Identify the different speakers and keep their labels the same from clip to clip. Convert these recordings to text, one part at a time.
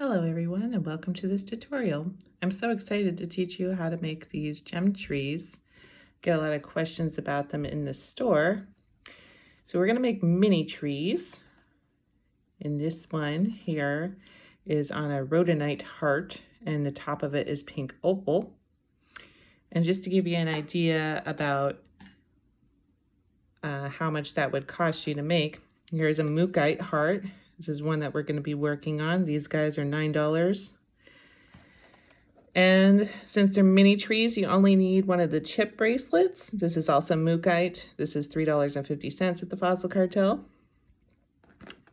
Speaker 1: Hello everyone and welcome to this tutorial. I'm so excited to teach you how to make these gem trees. Get a lot of questions about them in the store. So we're going to make mini trees. And this one here is on a rhodonite heart and the top of it is pink opal. And just to give you an idea about how much that would cost you to make, here's a mookaite heart. This is one that we're going to be working on. These guys are $9. And since they're mini trees, you only need one of the chip bracelets. This is also mookaite. This is $3.50 at the Fossil Cartel.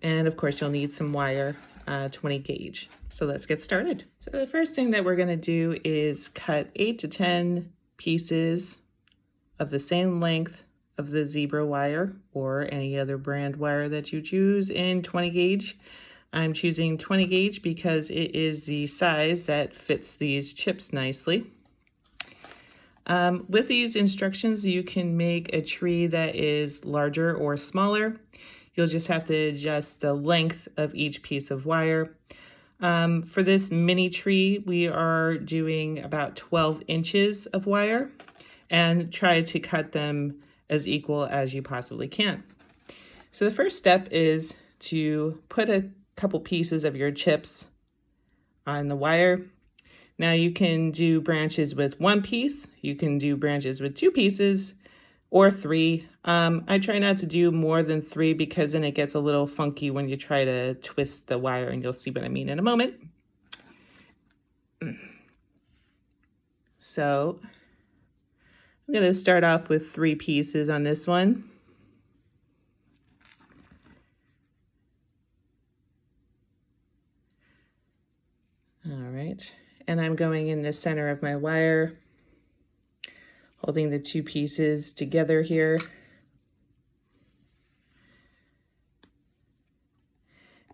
Speaker 1: And of course, you'll need some wire, 20 gauge. So let's get started. So the first thing that we're going to do is cut 8 to 10 pieces of the same length of the zebra wire or any other brand wire that you choose in 20 gauge. I'm choosing 20 gauge because it is the size that fits these chips nicely. With these instructions, you can make a tree that is larger or smaller. You'll just have to adjust the length of each piece of wire. For this mini tree, we are doing about 12 inches of wire and try to cut them as equal as you possibly can. So the first step is to put a couple pieces of your chips on the wire. Now you can do branches with one piece, you can do branches with 2 pieces or 3. I try not to do more than 3 because then it gets a little funky when you try to twist the wire, and you'll see what I mean in a moment. So I'm going to start off with 3 pieces on this one. All right, and I'm going in the center of my wire, holding the 2 pieces together here.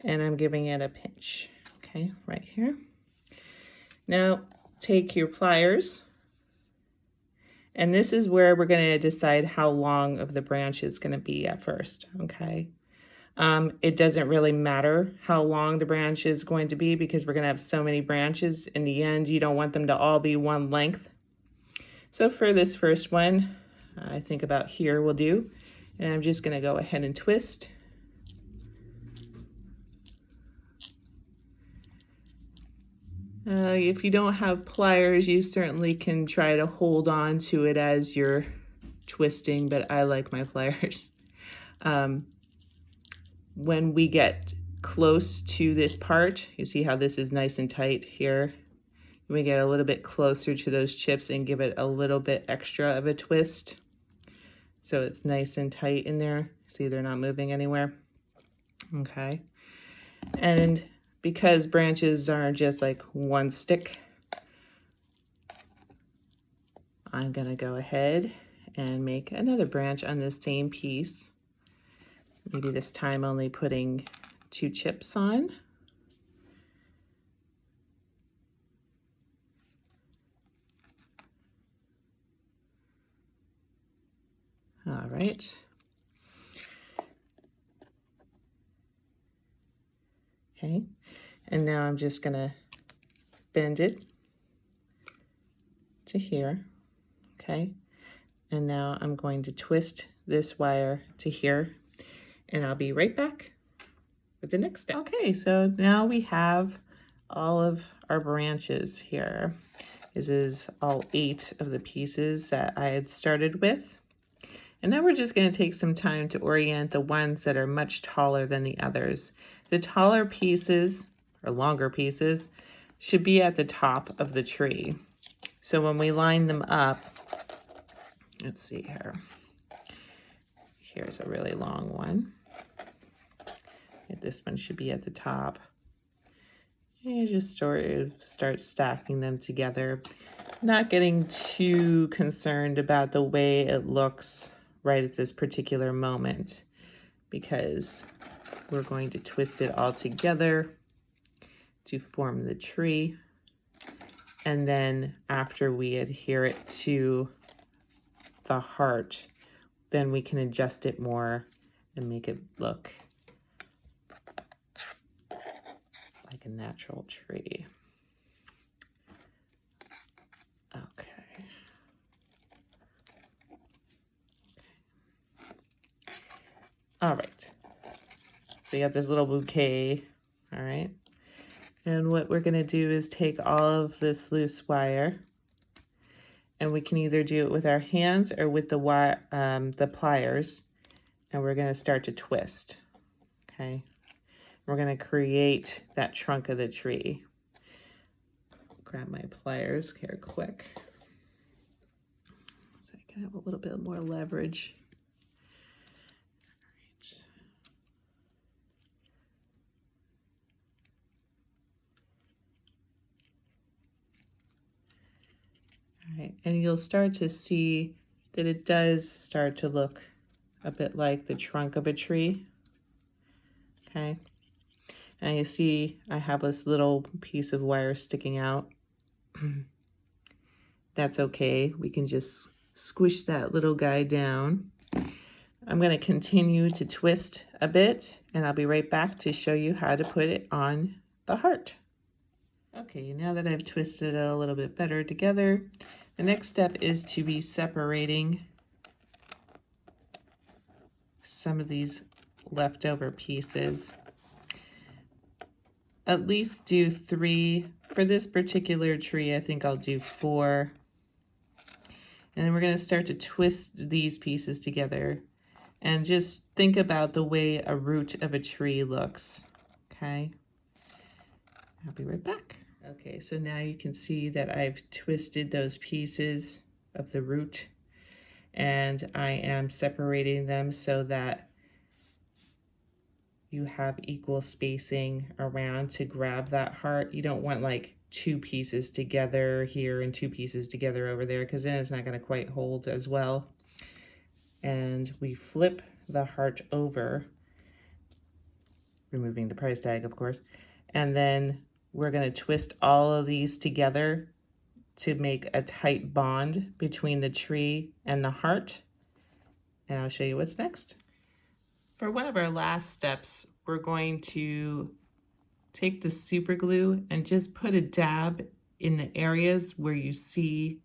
Speaker 1: And I'm giving it a pinch, okay, right here. Now take your pliers, and this is where we're going to decide how long of the branch is going to be at first, okay? It doesn't really matter how long the branch is going to be because we're going to have so many branches. In the end, you don't want them to all be one length. So for this first one, I think about here will do. And I'm just going to go ahead and twist. If you don't have pliers, you certainly can try to hold on to it as you're twisting, but I like my pliers. When we get close to this part, you see how this is nice and tight here. We get a little bit closer to those chips and give it a little bit extra of a twist. So it's nice and tight in there. See, they're not moving anywhere. Okay. And because branches are just like one stick, I'm gonna go ahead and make another branch on the same piece. Maybe this time only putting 2 chips on. All right. Okay, and now I'm just gonna bend it to here, okay? And now I'm going to twist this wire to here, and I'll be right back with the next step. Okay, so now we have all of our branches here. This is all 8 of the pieces that I had started with. And now we're just going to take some time to orient the ones that are much taller than the others. The taller pieces, or longer pieces, should be at the top of the tree. So when we line them up, let's see here. Here's a really long one. This one should be at the top. And you just sort of start stacking them together. Not getting too concerned about the way it looks right at this particular moment, because we're going to twist it all together to form the tree. And then after we adhere it to the heart, then we can adjust it more and make it look like a natural tree. Okay. All right. So you have this little bouquet. All right. And what we're going to do is take all of this loose wire, and we can either do it with our hands or with the wire, the pliers, and we're going to start to twist. Okay. We're going to create that trunk of the tree. Grab my pliers here quick so I can have a little bit more leverage. All right, and you'll start to see that it does start to look a bit like the trunk of a tree. Okay, and you see I have this little piece of wire sticking out. That's okay, we can just squish that little guy down. I'm going to continue to twist a bit, and I'll be right back to show you how to put it on the heart. Okay, now that I've twisted it a little bit better together, the next step is to be separating some of these leftover pieces. At least do 3. For this particular tree, I think I'll do 4. And then we're going to start to twist these pieces together. And just think about the way a root of a tree looks. Okay? I'll be right back. Okay, so now you can see that I've twisted those pieces of the root, and I am separating them so that you have equal spacing around to grab that heart. You don't want like 2 pieces together here and 2 pieces together over there, because then it's not going to quite hold as well. And we flip the heart over, removing the price tag, of course, and then we're going to twist all of these together to make a tight bond between the tree and the heart. And I'll show you what's next. For one of our last steps, we're going to take the super glue and just put a dab in the areas where you see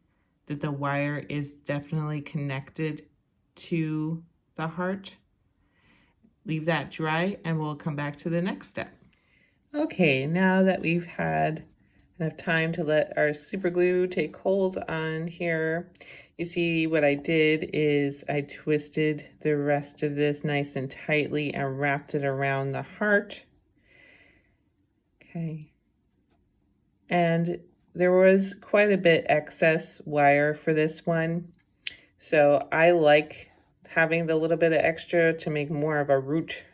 Speaker 1: that the wire is definitely connected to the heart. Leave that dry and we'll come back to the next step. Okay, now that we've had enough time to let our super glue take hold on here, you see what I did is I twisted the rest of this nice and tightly and wrapped it around the heart. Okay. And there was quite a bit excess wire for this one. So I like having the little bit of extra to make more of a root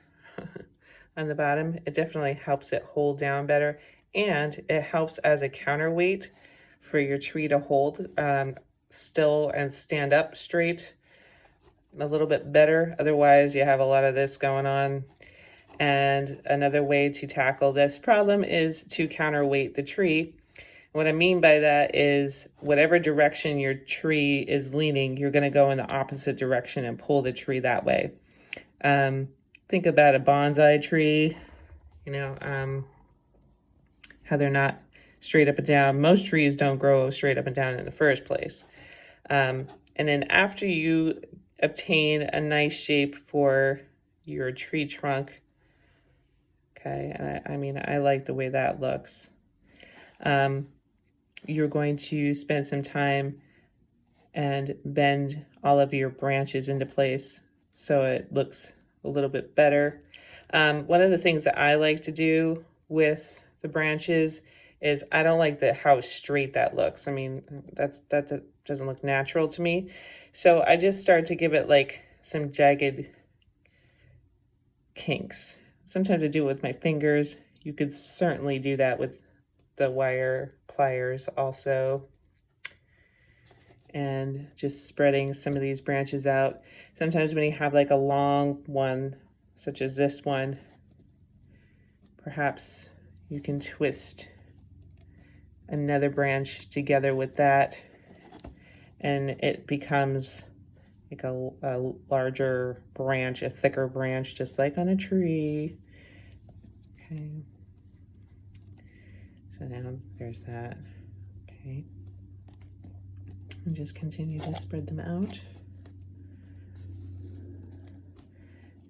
Speaker 1: on the bottom. It definitely helps it hold down better, and it helps as a counterweight for your tree to hold still and stand up straight a little bit better. Otherwise, you have a lot of this going on. And another way to tackle this problem is to counterweight the tree. What I mean by that is whatever direction your tree is leaning, you're going to go in the opposite direction and pull the tree that way. Think about a bonsai tree, you know, how they're not straight up and down. Most trees don't grow straight up and down in the first place. And then after you obtain a nice shape for your tree trunk, okay, and I mean, I like the way that looks. You're going to spend some time and bend all of your branches into place so it looks a little bit better. One of the things that I like to do with the branches is I don't like how straight that looks. I mean, that doesn't look natural to me. So I just start to give it like some jagged kinks. Sometimes I do it with my fingers. You could certainly do that with the wire pliers also. And just spreading some of these branches out. Sometimes when you have like a long one, such as this one, perhaps you can twist another branch together with that, and it becomes like a larger branch, a thicker branch, just like on a tree. Okay. So now there's that. Okay. And just continue to spread them out.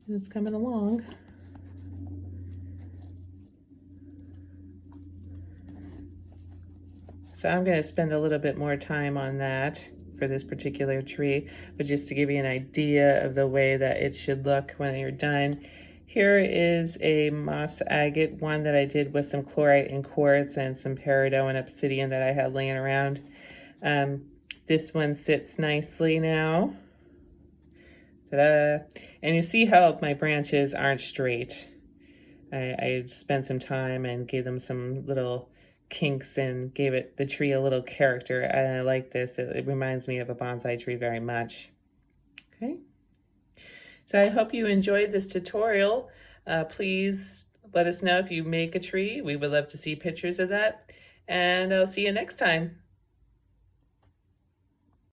Speaker 1: And it's coming along. So I'm going to spend a little bit more time on that for this particular tree, but just to give you an idea of the way that it should look when you're done. Here is a moss agate one that I did with some chlorite and quartz and some peridot and obsidian that I had laying around. This one sits nicely now. Ta-da! And you see how my branches aren't straight. I spent some time and gave them some little kinks and gave the tree a little character, and I like this. It reminds me of a bonsai tree very much. Okay, so I hope you enjoyed this tutorial. Please let us know if you make a tree. We would love to see pictures of that, and I'll see you next time.